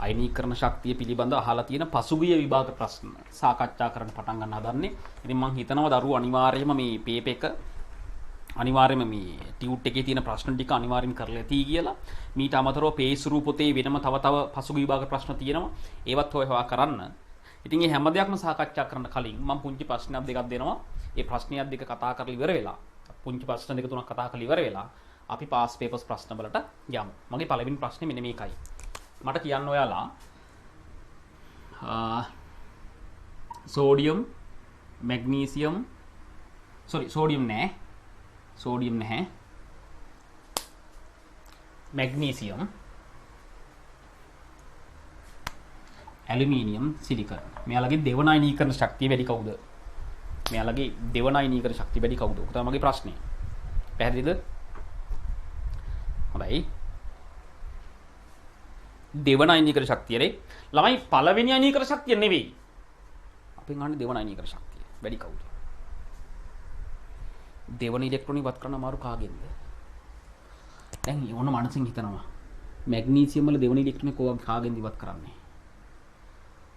අයනීකරණ ශක්තිය පිළිබඳව අහලා තියෙන පසුගිය විභාග ප්‍රශ්න සාකච්ඡා කරන්න පටන් ගන්න හදන්නේ. ඉතින් මම හිතනවා දරුවෝ අනිවාර්යයෙන්ම මේ පේපර් එක අනිවාර්යයෙන්ම මේ ටියුට් එකේ තියෙන ප්‍රශ්න ටික අනිවාර්යෙන් කරලා ඇති කියලා. මීට අමතරව පේස්රූ පොතේ වෙනම තව පසුගිය විභාග ප්‍රශ්න තියෙනවා. ඒවත් හොයවා කරන්න. ඉතින් මේ හැම දෙයක්ම සාකච්ඡා කරන්න කලින් මම පුංචි ප්‍රශ්නයක් දෙකක් දෙනවා. ඒ ප්‍රශ්නයක් දෙක කතා කරලා ඉවර වෙලා පුංචි ප්‍රශ්න දෙක තුනක් කතා කරලා ඉවර වෙලා අපි පාස් පේපර්ස් ප්‍රශ්න වලට යමු. මගේ පළවෙනි ප්‍රශ්නේ මෙන්න මේකයි. මට කියන්න ඔයාලා සෝඩියම් මැග්නීසියම් සෝඩියම් නැහැ මැග්නීසියම් ඇලුමිනියම් සිලිකන් මෙයාලගේ දෙවන අයනීකරණ ශක්තිය වැඩි කවුද? මෙයාලගේ දෙවන අයනීකරණ ශක්තිය වැඩි කවුද? ඔක තමයි මගේ ප්‍රශ්නේ. පැහැදිලිද? හොඳයි. දෙවන අයනීකරණ ශක්තියනේ ළමයි පළවෙනි අයනීකරණ ශක්තිය නෙවෙයි. අපෙන් අහන්නේ දෙවන අයනීකරණ ශක්තිය වැඩි කවුද? දෙවන ඉලෙක්ට්‍රෝන ඉවත් කරන්න අමාරු කාගෙන්ද? දැන් ඕන මනසින් හිතනවා. මැග්නීසියම් වල දෙවන ඉලෙක්ට්‍රෝන කාගෙන්ද ඉවත් කරන්නේ?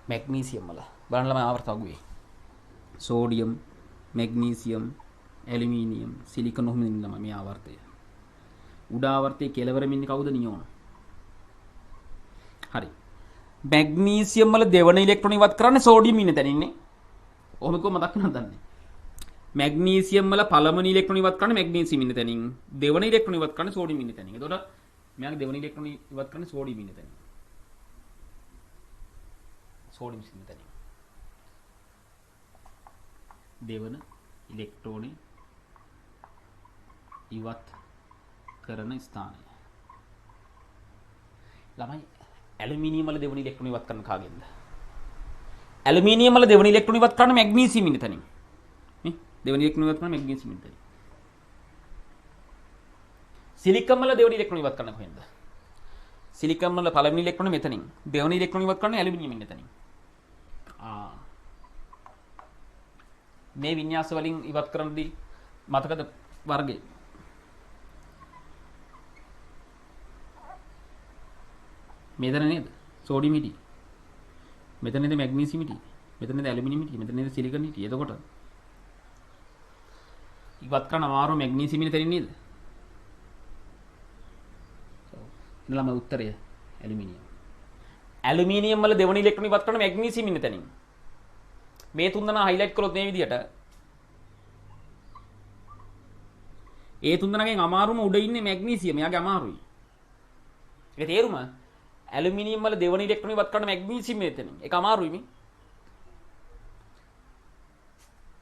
මැග්නීසියම් වල. බලන්න ළමයි ආවර්ත අගුවේ. සෝඩියම්, මැග්නීසියම්, ඇලුමිනියම්, සිලිකන් ඔහොම ඉන්න ළමයි මේ ආවර්තය. උඩ ආවර්තයේ කෙලවරෙම ඉන්නේ කවුද? නියෝන. හරි. මැග්නීසියම් වල දෙවන ඉලෙක්ට්‍රෝන ඉවත් කරන්නේ සෝඩියම් ඉන්න තැන ඉන්නේ. ඔහොම කොහොම මතක් වෙනවද දන්නේ? මැග්නීසියම් වල පළවෙනි ඉලෙක්ට්‍රෝන ඉවත් කරන්නේ මැග්නීසියම් ඉන්න තැනින්. දෙවන ඉලෙක්ට්‍රෝන ඉවත් කරන්නේ සෝඩියම් ඉන්න තැනින්. එතකොට මෙයාගේ දෙවන ඉලෙක්ට්‍රෝන ඉවත් කරන්නේ සෝඩියම් ඉන්න තැනින්. සෝඩියම් ඉන්න තැනින්. දෙවන ඉලෙක්ට්‍රෝන ඉවත් කරන ස්ථානය. ළමයි ඇලුමිනියම් වල දෙවන ඉලෙක්ට්‍රෝන ඉවත් කරන කාගෙන්ද? ඇලුමිනියම් වල දෙවන ඉලෙක්ට්‍රෝන ඉවත් කරන මැග්නීසියම් ඉන්න තැනින්. නේ? දෙවන ඉලෙක්ට්‍රෝන ඉවත් කරන මැග්නීසියම් ඉන්න තැනින්. සිලිකන් වල දෙවන ඉලෙක්ට්‍රෝන ඉවත් කරන කොහෙන්ද? සිලිකන් වල පළවෙනි ඉලෙක්ට්‍රෝන මෙතනින්. දෙවන ඉලෙක්ට්‍රෝන ඉවත් කරන ඇලුමිනියම් ඉන්න තැනින්. මේ වින්‍යාස වලින් ඉවත් කරනදී මතකද වර්ගය? මෙතන නේද? සෝඩියම් හිටියේ. මෙතන නේද මැග්නීසියම් හිටියේ. මෙතන නේද ඇලුමිනියම් හිටියේ. මෙතන නේද සිලිකන් හිටියේ. එතකොට ඉවත් කරන අමාරු මැග්නීසියම් ඉන්න තැනින් නේද? එනලම උත්තරය ඇලුමිනියම්. ඇලුමිනියම් වල දෙවන ඉලෙක්ට්‍රෝන ඉවත් කරන මැග්නීසියම් ඉන්න තැනින්. මේ තුන් දෙනා හයිලයිට් කළොත් මේ විදියට ඒ තුන් දෙනාගෙන් අමාරුම උඩ ඉන්නේ මැග්නීසියම්. එයාගේ අමාරුයි. ඒක තේරුම? ඇලුමිනියම් වල දෙවන ඉලෙක්ට්‍රෝන ඉවත් කරන මැග්නීසියම් මෙතනින්. ඒක අමාරුයි මේ.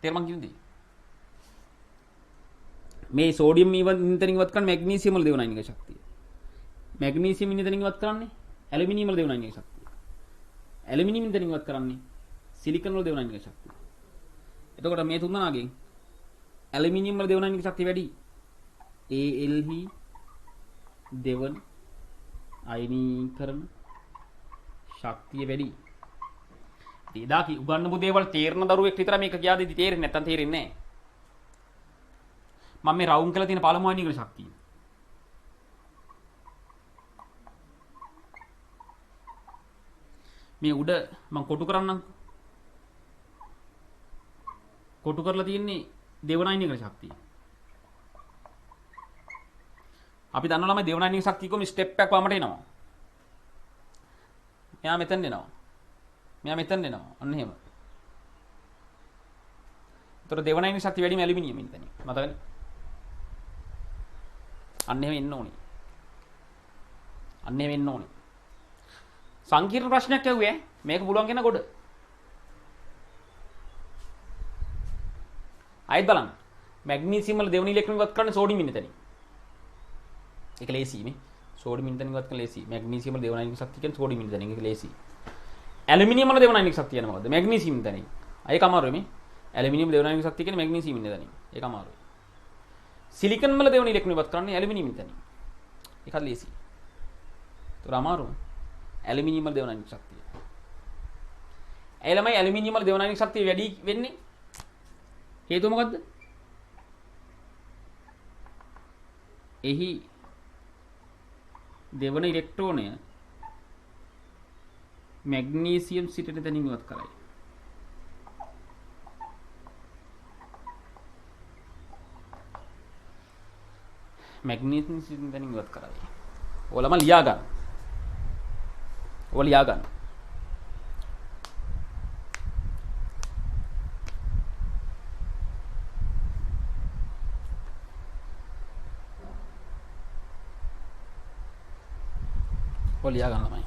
තේරුම් ගන්නද? මේ සෝඩියම් ඉන්තරින් ඉවත් කරන මැග්නීසියම් වල දෙවන අයනික ශක්තිය. මැග්නීසියම් ඉන්තරින් ඉවත් කරන්නේ ඇලුමිනියම් වල දෙවන අයනික ශක්තිය. ඇලුමිනියම් ඉන්තරින් ඉවත් කරන්නේ සිලිකන් වල දෙවන අයනික ශක්තිය. එතකොට මේ තුන් දෙනාගෙන් ඇලුමිනියම් වල දෙවන අයනික ශක්තිය වැඩි. ALE දෙවන අයනීකරණ ශක්තිය වැඩි. එදා උගන්නපු දේවල් තේරෙන දරුවෙක් විතර මේක කියාදෙදි තේරෙන්නේ නැත්තම් තේරෙන්නේ නැහැ. මම මේ රවුම් කරලා තියෙන පළමු අයනීකරණ ශක්තිය. මේ උඩ මම කොටු කරන්නම්. කොටු කරලා තියෙන්නේ දෙවන අයනීකරණ ශක්තිය. අපි දන්නවා ළමයි දෙවන අයනීක ශක්තිය කොහොම ස්ටෙප් එකක් වමට එනවා. මෙයා මෙතෙන් එනවා. මෙයා මෙතෙන් එනවා. අන්න එහෙම. ඒතර දෙවන අයනීක ශක්තිය වැඩිම ඇලුමිනියම් ඉන්න තැන. මතකනේ? අන්න එහෙම එන්න ඕනේ. අන්න එහෙම එන්න ඕනේ. සංකීර්ණ ප්‍රශ්නයක් ඇහුවේ මේක පුළුවන් කියන කොට. ආයෙත් බලන්න. මැග්නීසියම් වල දෙවන ඉලෙක්ට්‍රෝන ඉවත් කරන්නේ සෝඩියම් ඉන්න තැනින්. ඒක ලේසි නේ. සෝඩියම් ඉන්න තැනින් ඉවත් කරන ලේසි. මැග්නීසියම් වල දෙවන අයනික ශක්තිය කියන්නේ සෝඩියම් ඉන්න තැනින්. ඒක ලේසි. ඇලුමිනියම් වල දෙවන අයනික ශක්තිය කියන්නේ මොකද්ද? මැග්නීසියම් ඉන්න තැනින්. ඒක අමාරුයි මේ. ඇලුමිනියම් දෙවන අයනික ශක්තිය කියන්නේ මැග්නීසියම් ඉන්න තැනින්. ඒක අමාරුයි. සිලිකන් වල දෙවන ඉලෙක්ට්‍රෝන ඉවත් කරන්නේ ඇලුමිනියම් ඉන්න තැනින්. ඒකත් ලේසි. ඒතර අමාරුයි. ඇලුමිනියම් වල දෙවන අයනික ශක්තිය. ඒ ළමයි ඇලුමිනියම් වල දෙවන අයනික ශක්තිය වැඩි වෙන්නේ හේතුව මොකද්ද? එහි දෙවන ඉලෙක්ට්‍රෝනය මැග්නීසියම් සිටින තැනින් ඉවත් කරයි. මැග්නීසියම් සිටින තැනින් ඉවත් කරයි. ඔයාලම ලියා ගන්න. ඔයාලා ලියා ගන්න. ඔලියා ගන්න ළමයි.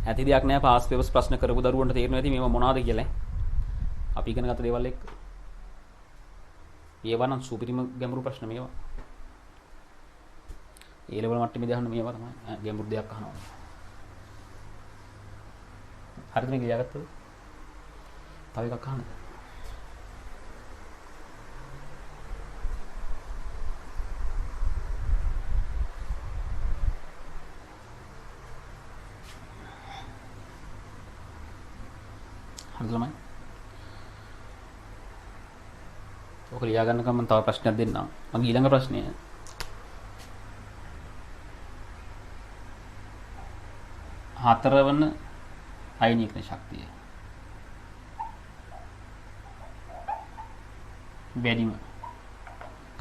ඇති දෙයක් නෑ පාස් පේපර්ස් ප්‍රශ්න කරපු දරුවන්ට තේරෙනවා ඇති මේවා මොනවද කියලා. අපි ඉගෙන ගත්ත දේවල් එක්ක. ඒවා නම් සුපිරිම ගැඹුරු ප්‍රශ්න මේවා. ඒ ලෙවල් මට්ටමේදී අහන්න මේවා තමයි ගැඹුරු දෙයක් අහනවා. හරිද මේක ලියාගත්තද? තව එකක් අහන්නද? ළමයි ඔක ලියා ගන්නකම් මම තව ප්‍රශ්නයක් දෙන්නම්. මගේ ඊළඟ ප්‍රශ්නය හතරවන අයනීකරණ ශක්තිය වැඩිම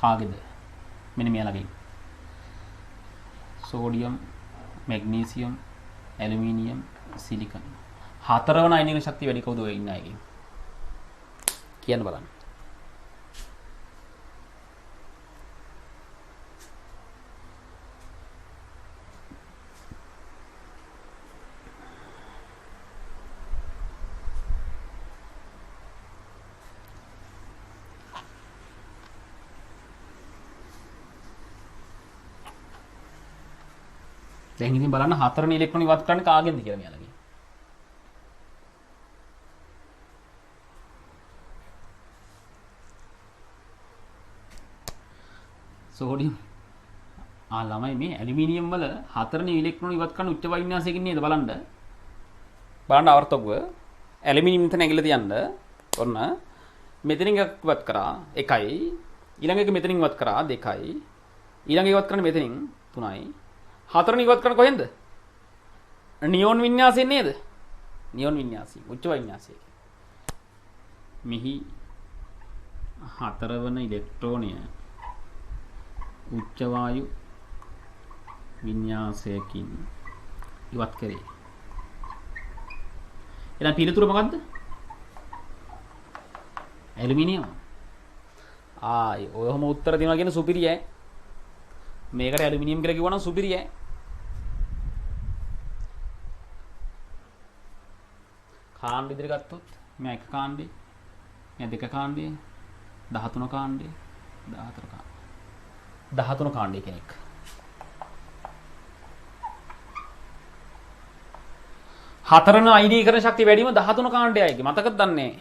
කාගේද? මෙන්න මෙයාලගේ සෝඩියම්, මැග්නීසියම්, ඇලුමිනියම්, සිලිකන්. හතරවන අයනීකරණ ශක්තිය වැඩි කවුද ඔය ඉන්න අයගෙන්? කියන්න බලන්න. දැන් ඉතින් බලන්න හතරවෙනි ඉලෙක්ට්‍රෝන ඉවත් කරන්න කාගෙන්ද කියලා මෙයාලගේ. සෝඩියම් ළමයි මේ ඇලුමිනියම් වල හතරවෙනි ඉලෙක්ට්‍රෝන ඉවත් කරන උච්ච වින්‍යාසයකින් නේද බලන්න. බලන්න ආවර්තකව ඇලුමිනියම් මෙතන ඇඟිල්ල තියන්න. ඔන්න මෙතනින් එකක් ඉවත් කරා 1යි. ඊළඟ එක මෙතනින් ඉවත් කරා 2යි. ඊළඟ ඉවත් කරන්නේ මෙතනින් 3යි. හතරවෙනි ඉවත් කරන කොහෙන්ද? නියෝන් වින්‍යාසයෙන් නේද? නියෝන් වින්‍යාසයෙන් උච්ච වින්‍යාසයෙන්. මිහි හතරවන ඉලෙක්ට්‍රෝනය උච්ච වායු වින්‍යාසයකින් ඉවත් කරේ. එහෙනම් පිළිතුර මොකද්ද? ඇලුමිනියම්. ඔයම උත්තර දෙනවා කියන සුපිරියයි. මේකට ඇලුමිනියම් කියලා කිව්වනම් සුපිරියයි. කාණ්ඩ ඉදිරිය ගත්තොත් මේ එක කාණ්ඩේ, මේ දෙක කාණ්ඩේ, 13 කාණ්ඩේ, 14 කාණ්ඩේ. 13 කාණ්ඩේ කෙනෙක්. හතරන අයිනීකරණ ශක්තිය වැඩිම 13 කාණ්ඩේ අයගේ මතකද දන්නේ?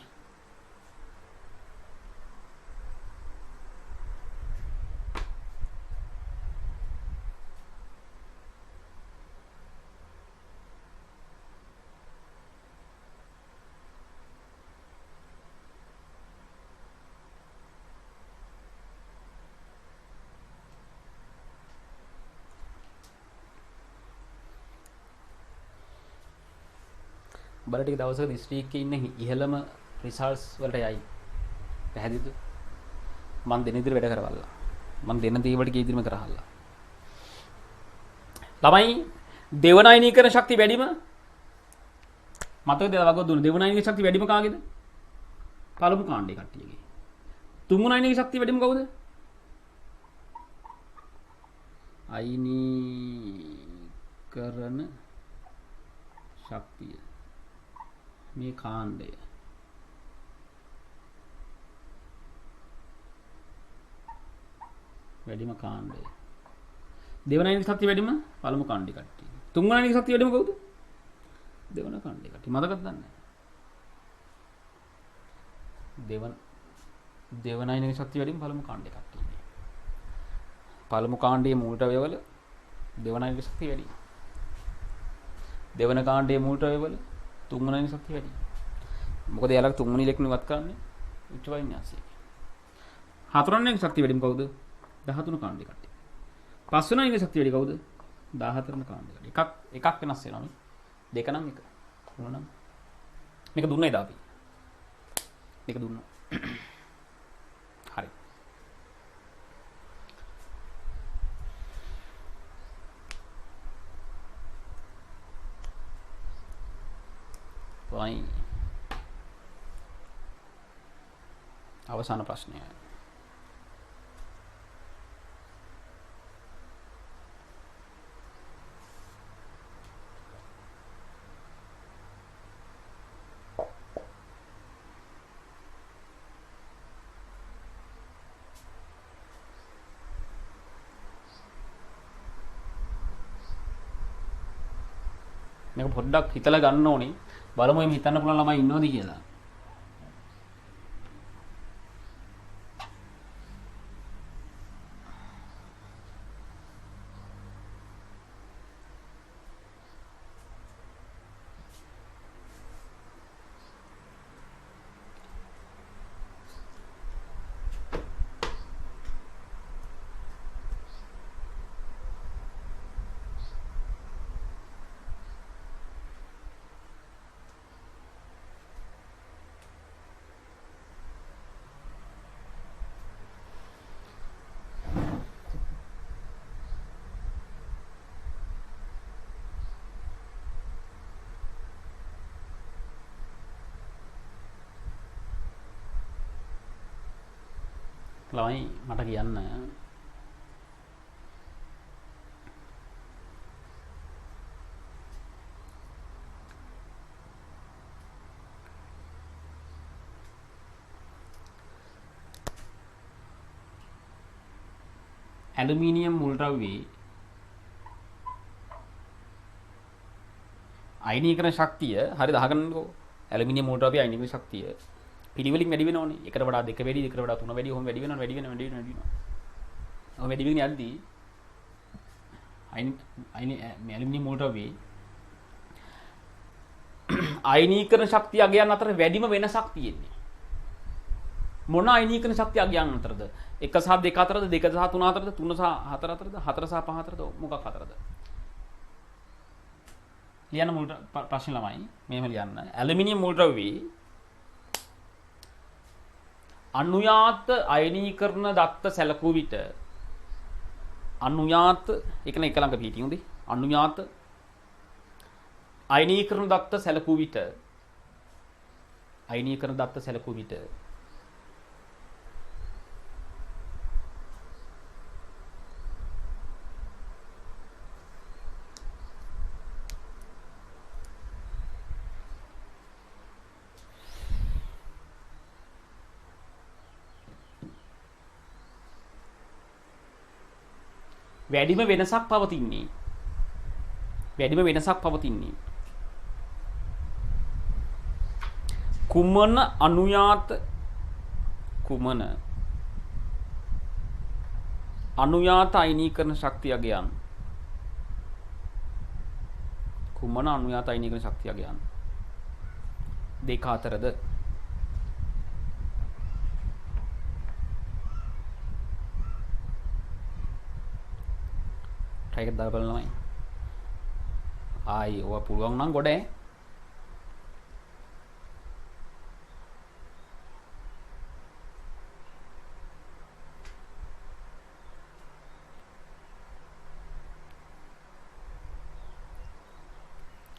බල ටික දවසක දිස්ත්‍රික් එකේ ඉන්න ඉහළම රිසල්ට්ස් වලට යයි. පැහැදිලිද? මම දෙන ඉදිරිය වැඩ කරවල්ලා. මම දෙන දේවල් ටික ඉදිරියම කරහල්ලා. ළමයි දෙවන අයනීකරණ ශක්තිය වැඩිම මතකද වගව දුන්න දෙවන අයනීකරණ ශක්තිය වැඩිම කාගේද? පළමු කාණ්ඩේ කට්ටියගේ. තුන්වන අයනීකරණ ශක්තිය වැඩිම කවුද? අයනීකරණ ශක්තිය මේ කාණ්ඩය වැඩිම කාණ්ඩය. දෙවන අයනික ශක්තිය වැඩිම පළමු කාණ්ඩේ කට්ටිය. තුන්වන අයනික ශක්තිය වැඩිම කවුද? දෙවන කාණ්ඩේ කට්ටිය. මතකද දන්නේ? දෙවන අයනික ශක්තිය වැඩිම පළමු කාණ්ඩේ කට්ටිය. පළමු කාණ්ඩයේ මූලද්‍රව්‍යවල දෙවන අයනික ශක්තිය වැඩි. දෙවන කාණ්ඩයේ මූලද්‍රව්‍යවල තුන්වන අයනික ශක්තිය වැඩි. මොකද එයාලා තුන්වෙනි ඉලෙක්ට්‍රෝන ඉවත් කරන්නේ උච්ච වින්‍යාසයෙන්. හතරවෙනි අයනික ශක්තිය වැඩිම කවුද? 13 කාණ්ඩේ කට්ටිය. පස්වෙනි අයනික ශක්තිය වැඩි කවුද? 14 කාණ්ඩේ කට්ටිය. එකක් වෙනස් වෙනවා නේ. දෙක නම් එක. තුන නම් මේක දුන්නා එදා අපි. මේක දුන්නා. හරි. වයි. අවසාන ප්‍රශ්නය. මේක පොඩ්ඩක් හිතලා ගන්න ඕනේ. බලමු එහෙම හිතන්න පුළුවන් ළමයි ඉන්නවද කියලා. ළමයි මට කියන්න ඇලුමිනියම් මුල් ද්‍රව්‍යයේ අයනීකරණ ශක්තිය හරියට අහගන්නකෝ. ඇලුමිනියම් මුල් ද්‍රව්‍යයේ අයනීකරණ ශක්තිය පිළිවෙලින් වැඩි වෙනවනේ. එකට වඩා දෙක වැඩි, දෙකට වඩා තුන වැඩි, ඔහොම වැඩි වෙනවා. ඔහොම වැඩි වෙන යද්දී ඇලුමිනියම් මුල් ද්‍රව්‍යයේ අයනීකරණ ශක්තිය අගයන් අතර වැඩිම වෙනසක් තියෙන්නේ. මොන අයනීකරණ ශක්තිය අගයන් අතරද? 1 සහ 2 අතරද? 2 සහ 3 අතරද? 3 සහ 4 අතරද? 4 සහ 5 අතරද? මොකක් අතරද? ලියන්න මුල් ප්‍රශ්න ළමයි. මෙහෙම ලියන්න. ඇලුමිනියම් මුල් ද්‍රව්‍යයේ අනුයාත අයනීකරණ දත්ත සැලකූ විට අනුයාත එක ළඟ පිටින් උදේ අනුයාත අයනීකරණ දත්ත සැලකූ විට වැඩිම වෙනසක් පවතින්නේ. කුමන අනුයාත අයනීකරණ ශක්තිය අගයන්. කුමන අනුයාත අයනීකරණ ශක්තිය අගයන් දෙක අතරද? try එක දාලා බලන්න ළමයි. ආයි ඔය පුළුවන් නම් ගොඩ ඈ.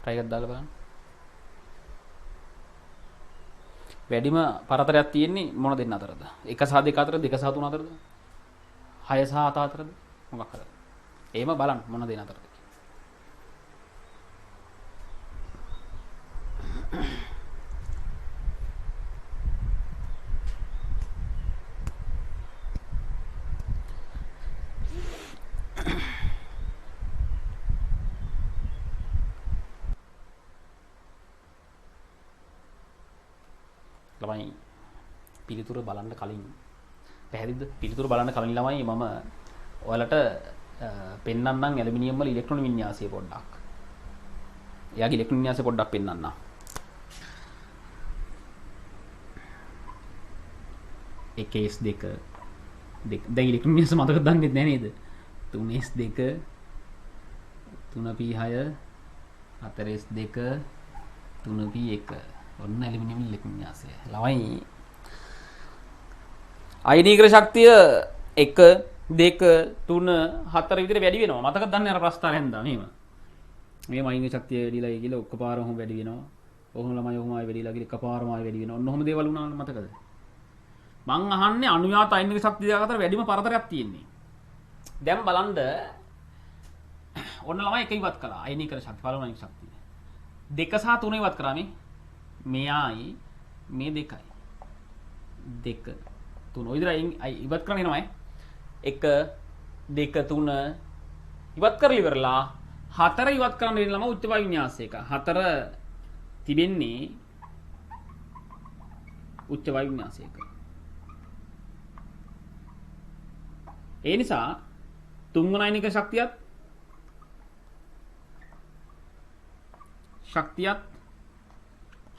try එකක් දාලා බලන්න. වැඩිම පරතරයක් තියෙන්නේ මොන දෙන්න අතරද? 1 සහ 2 අතරද? 2 සහ 3 අතරද? 6 සහ 7 අතරද? මොකක් අතරද? එහෙම බලන්න මොන දෙන අතරද? ළමයි පිළිතුර බලන්න කලින් පැහැදිලිද? පිළිතුර බලන්න කලින් ළමයි මම ඔයාලට පෙන්වන්නම් ඇලුමිනියම් වල ඉලෙක්ට්‍රෝන වින්‍යාසය පොඩ්ඩක්. එයාගේ ඉලෙක්ට්‍රෝන වින්‍යාසය පොඩ්ඩක් පෙන්වන්නම්. S2 දැන් ඉලෙක්ට්‍රෝන වින්‍යාස මතක දන්නේ නැහැ නේද? 3s2 3p6 4 S2 3 P1 ඔන්න ඇලුමිනියම් ඉලෙක්ට්‍රෝන වින්‍යාසය. ළමයි අයනීකරණ ශක්තිය 1 2 3 4 විදිහට වැඩි වෙනවා. මතකද දන්නේ අර ප්‍රස්තාරයෙන් දා මෙහෙම. මේ මයින්ගේ ශක්තිය වැඩිලා ගිහලා ඔක්කොපාරම වැඩි වෙනවා. ඔහොම ළමයි ඔහොම ආයෙ වැඩිලා ගිහලා එකපාරම ආයෙ වැඩි වෙනවා. ඔන්න ඔහොම දේවල් වුණාම මතකද? මං අහන්නේ අනුයාත අයනික ශක්තිය දෙක අතර වැඩිම පරතරයක් තියෙන්නේ. දැන් බලන්න ඔන්න ළමයි එක ඉවත් කළා. අයනීකරණ ශක්තිය පළවෙනි අයනික ශක්තිය. 2 සහ 3 ඉවත් කරා මෙයයි මේ 2යි. 2 3 ඔය විදිහට ඉවත් කරන්න එනවා. 1 2 3 ඉවත් කරලා ඉවරලා 4 ඉවත් කරන්න වෙන ළම උච්ච වායු වින්‍යාසයක 4 තිබෙන්නේ උච්ච වායු වින්‍යාසයක. ඒ නිසා තුන්වන අයනික ශක්තියත්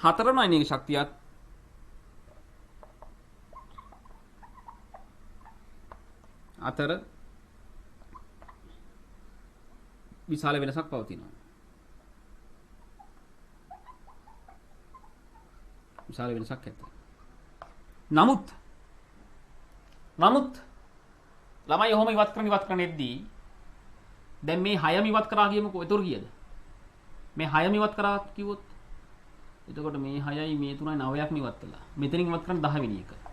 හතරවන අයනික ශක්තියත් අතර විශාල වෙනසක් පවතිනවා. විශාල වෙනසක් ඇත. නමුත් ළමයි ඔහොම ඉවත් කරන එද්දී දැන් මේ 6ම ඉවත් කරා කියමුකෝ. ඒතර කීයද? මේ 6ම ඉවත් කරා කිව්වොත් එතකොට මේ 6යි මේ 3යි 9ක්ම ඉවත් කළා. මෙතනින් ඉවත් කරන්න 10 වෙනි එක.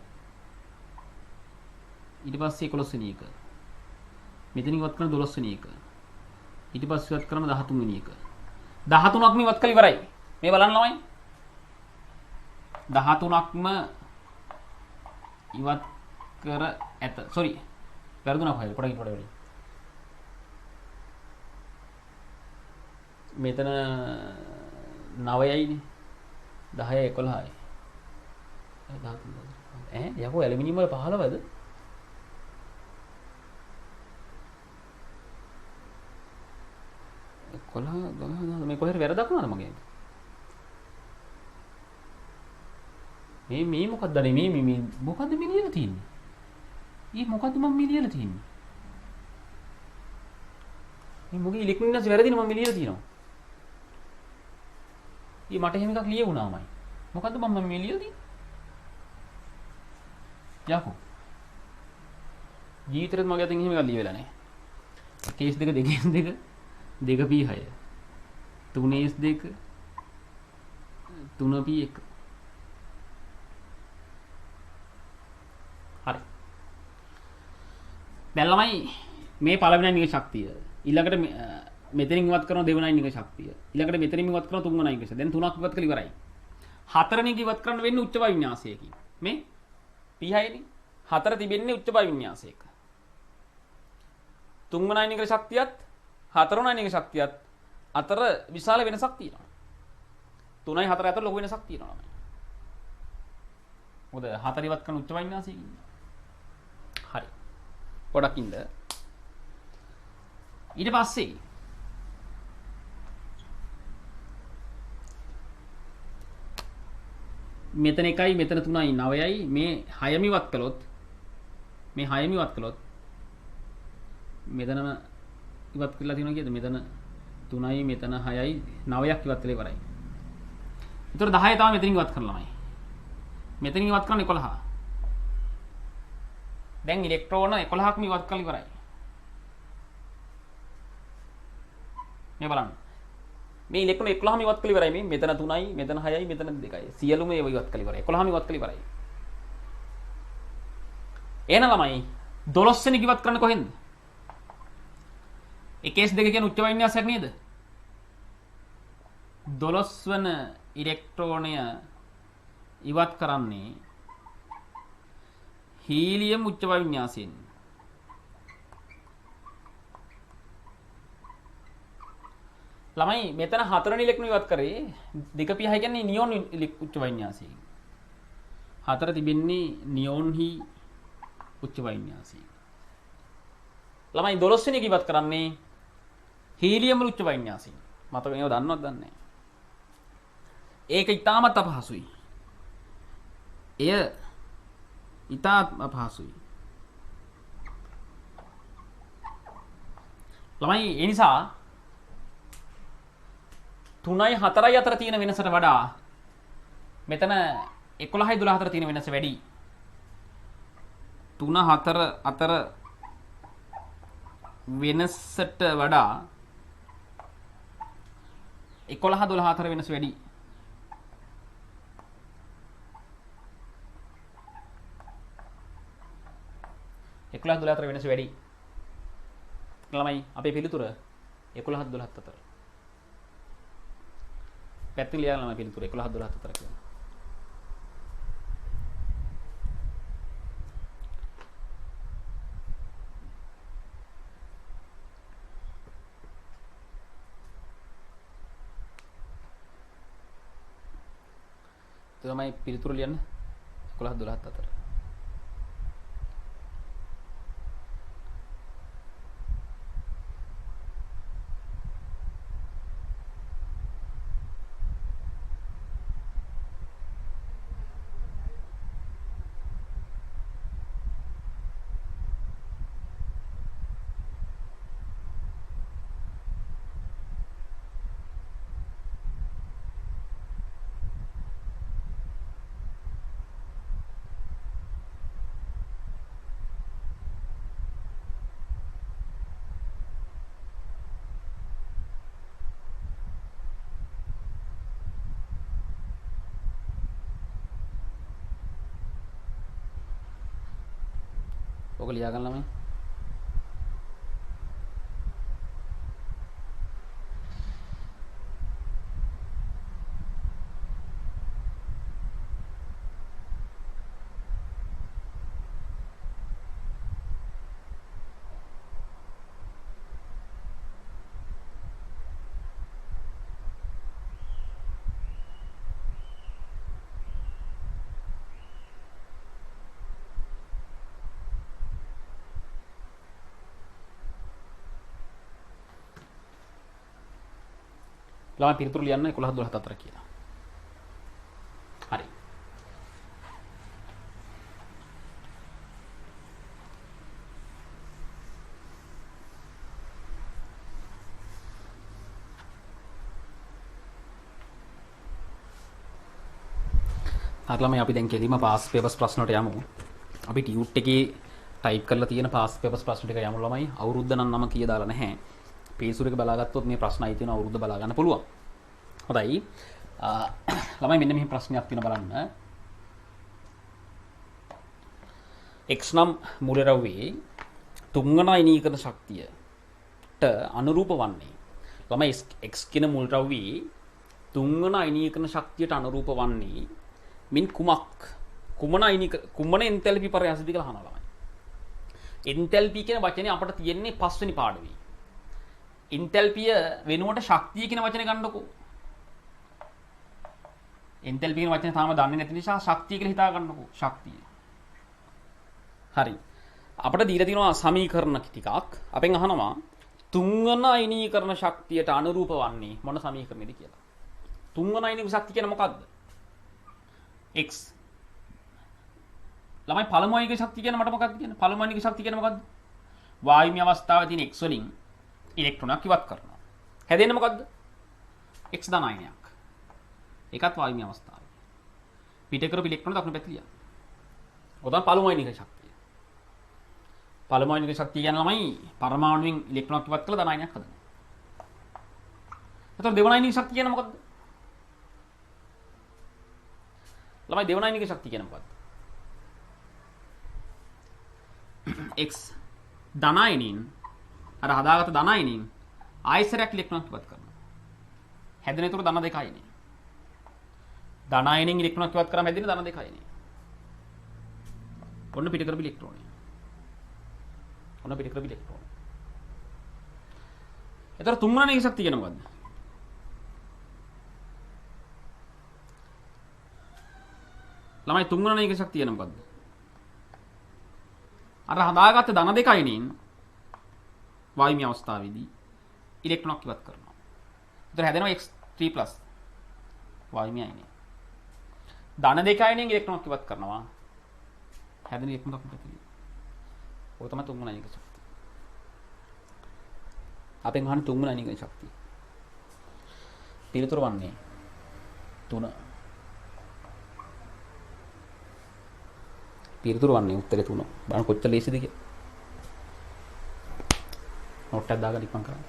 ඊට පස්සේ 11 වෙනි එක. මෙතනින් ඉවත් කරන 12 වෙනි එක. ඊට පස්සේ ඉවත් කරන 13 වෙනි එක. 13ක්ම ඉවත් කළ ඉවරයි. මේ බලන්න ළමයි. 13ක්ම ඉවත් කර ඇත. sorry. වැරදුනා කොහෙද? පොඩක් ඉස්සරහට වෙයි. මෙතන 9යිනේ. 10යි 11යි. 13 යකෝ ඇලුමිනියම් වල 15ද? මේ කොහෙද වැරදක් වුණාද මගේ? මේ මොකක්ද මේ මොකද්ද මේ ලියලා තියෙන්නේ? ඊ මොකද්ද මම මේ ලියලා තියෙන්නේ? මේ මොකේ ඉලෙක්ට්‍රෝන වින්‍යාස වැරදිනේ මම ලියලා තියෙනවා. ඊ මට එහෙම එකක් ලියුණාමයි. මොකද්ද මම මේ ලියලා තියෙන්නේ? යකෝ. ජීවිතේත් මගේ අතින් එහෙම එකක් ලියවිලා නැහැ. කේස් දෙක 2P6 3S2 3P1 හරි. දැන් ළමයි මේ පළවෙනි අයනික ශක්තිය ඊළඟට මෙතනින් ඉවත් කරන දෙවෙනි අයනික ශක්තිය ඊළඟට මෙතනින් ඉවත් කරන තුන්වෙනි අයනික ශක්තිය දැන් තුනක් ඉවත් කළ ඉවරයි. හතරවෙනි එක ඉවත් කරන්න වෙන්නේ උච්ච වායු වින්‍යාසයකින්. මේ P6 නේ. හතර තිබෙන්නේ උච්ච වායු වින්‍යාසයක. තුන්වෙනි අයනික ශක්තියත් හතරවෙනි අයනික ශක්තියත් අතර විශාල වෙනසක් තියෙනවා. 3යි 4 අතර ලොකු වෙනසක් තියෙනවා. මොකද 4 ඉවත් කරන උච්ච වායු වින්‍යාසයකින්. හරි. පොඩක් ඉන්න. ඊට පස්සේ මෙතන 1යි මෙතන 3යි 9යි මේ 6ම ඉවත් කළොත් මෙතනම ඉවත් කරලා තියෙනවා කියද? මෙතන 3යි මෙතන 6යි 9ක් ඉවත් කරලා ඉවරයි. ඒතර 10 තමයි මෙතනින් ඉවත් කරලාමයි. මෙතනින් ඉවත් කරන 11. දැන් ඉලෙක්ට්‍රෝන 11ක්ම ඉවත් කරලා ඉවරයි. මේ බලන්න. මේ ඉලෙක්ට්‍රෝන 11ම ඉවත් කරලා ඉවරයි. මේ මෙතන 3යි මෙතන 6යි මෙතන 2යි. සියලුම ඒවා ඉවත් කරලා ඉවරයි. 11ම ඉවත් කරලා ඉවරයි. එහෙනම් ළමයි 12 වෙනි ඉවත් කරන්න කොහෙන්ද? එකස් දෙක කියන්නේ උච්ච වායු වින්‍යාසයක් නේද? 12 වන ඉලෙක්ට්‍රෝනය ඉවත් කරන්නේ හීලියම් උච්ච වායු වින්‍යාසයෙන්. ළමයි මෙතන 4 වෙනි ඉලෙක්ට්‍රෝන ඉවත් කරේ 2p6 කියන්නේ නියෝන් උච්ච වායු වින්‍යාසයෙන්. 4 තිබෙන්නේ නියෝන් හි උච්ච වායු වින්‍යාසයෙන්. ළමයි 12 වෙනි එක ඉවත් කරන්නේ හීලියම් උච්ච වායු වින්‍යාසයෙන්. මතක මේව දන්නවද දන්නේ නැහැ. ඒක ඉතාමත් අපහසුයි. එය ඉතාමත් අපහසුයි. ළමයි ඒ නිසා 3යි 4යි අතර තියෙන වෙනසට වඩා මෙතන 11යි 12 අතර තියෙන වෙනස වැඩි. 3 4 අතර වෙනසට වඩා 11 12 අතර වෙනස වැඩි. එකොළහ 12 අතර වෙනස වැඩි. ළමයි අපේ පිළිතුර 11 12 අතර. පැත්තෙන් ලියන්න ළමයි පිළිතුර 11 12 අතර කියලා. ළමයි පිළිතුර ලියන්න 11 12 අතර. ඔක ලියා ගන්න ළමයි. ළමයි පිළිතුරු ලියන්න 11 12 අතර කියලා. හරි. හරි ළමයි අපි දැන් කෙලිම පාස් පේපර්ස් ප්‍රශ්නට යමු. අපි ටියුට් එකේ ටයිප් කරලා තියෙන පාස් පේපර්ස් ප්‍රශ්න ටික යමු ළමයි. අවුරුද්ද නම් නම කීය දාලා නැහැ. පේසුර එක බලාගත්තොත් මේ ප්‍රශ්න අයි තියෙන අවුරුද්ද බලා ගන්න පුළුවන්. හොඳයි. ළමයි මෙන්න මෙහි ප්‍රශ්නයක් තියෙන බලන්න. x නම් මූලද්‍රව්‍යයේ තුන්වන අයනීකරණ ශක්තියට අනුරූප වන්නේ. ළමයි x කියන මූලද්‍රව්‍යයේ තුන්වන අයනීකරණ ශක්තියට අනුරූප වන්නේ මින් කුමන එන්තැල්පි පරයාසද කියලා අහනවා ළමයි. එන්තැල්පි කියන වචනේ අපිට තියෙන්නේ 5 වෙනි පාඩුවේ. එන්තැල්පිය වෙනුවට ශක්තිය කියන වචනේ ගන්නකො. එන්තැල්පි කියන වචනේ තාම දන්නේ නැති නිසා ශක්තිය කියලා හිතා ගන්නකො. ශක්තිය. හරි. අපිට දීලා තියෙනවා සමීකරණ ටිකක්. අපෙන් අහනවා තුන්වන අයනීකරණ ශක්තියට අනුරූප වන්නේ මොන සමීකරණයද කියලා. තුන්වන අයනීකරණ ශක්තිය කියන්නේ මොකද්ද? x. ළමයි පළමු අයනීකරණ ශක්තිය කියන්නේ මට මොකක්ද කියන්නේ? පළමු අයනීකරණ ශක්තිය කියන්නේ මොකද්ද? වායුමය අවස්ථාවේ තියෙන x වලින් ඉලෙක්ට්‍රෝනයක් ඉවත් කරනවා. හැදෙන්නේ මොකද්ද? x ධන අයනයක්. ඒකත් වායුමය අවස්ථාවේ. පිට කරපු ඉලෙක්ට්‍රෝන දකුණු පැත්තට ලියන්න. ඔතන පළමු අයනීකරණ ශක්තිය. පළමු අයනීකරණ ශක්තිය කියන්නේ ළමයි පරමාණුවෙන් ඉලෙක්ට්‍රෝනයක් ඉවත් කරලා ධන අයනයක් හදනවා. එතකොට දෙවන අයනීකරණ ශක්තිය කියන්නේ මොකද්ද? ළමයි දෙවන අයනීකරණ ශක්තිය කියන්නේ මොකද්ද? x ධන අයනින් අර හදාගත්ත ධන අයනින් ආයසරයක් ඉලෙක්ට්‍රෝනයක් ඉවත් කරනවා. හැදෙන ඒතර ධන දෙකයිනේ. ධන අයනින් ඉලෙක්ට්‍රෝනයක් ඉවත් කරාම හැදෙන ධන දෙකයිනේ. ඔන්න පිට කරපු ඉලෙක්ට්‍රෝනය. ඔන්න පිට කරපු ඉලෙක්ට්‍රෝන. ඒතර තුන්වන අයනීකරණ ශක්තිය කියන්නේ මොකද්ද? ළමයි තුන්වන අයනීකරණ ශක්තිය කියන්නේ මොකද්ද? අර හදාගත්ත ධන දෙකයිනින් වායුමය අවස්ථාවේදී ඉලෙක්ට්‍රෝනක් ඉවත් කරනවා. ඒතර හැදෙනවා x3+ වායුමය අයනය. ධන දෙකයිනින් ඉලෙක්ට්‍රෝනක් ඉවත් කරනවා. හැදෙන ඉලෙක්ට්‍රෝනක් පිටින්. ඔය තමයි තුන්වන අයනීකරණ ශක්තිය. අපෙන් අහන තුන්වන අයනීකරණ ශක්තිය. පිළිතුරු වන්නේ 3. පිළිතුරු වන්නේ උත්තරේ 3. බලන්න කොච්චර ලේසිද කියලා. නෝට් එකක් දාගන්න ඉක්මන් කරන්න.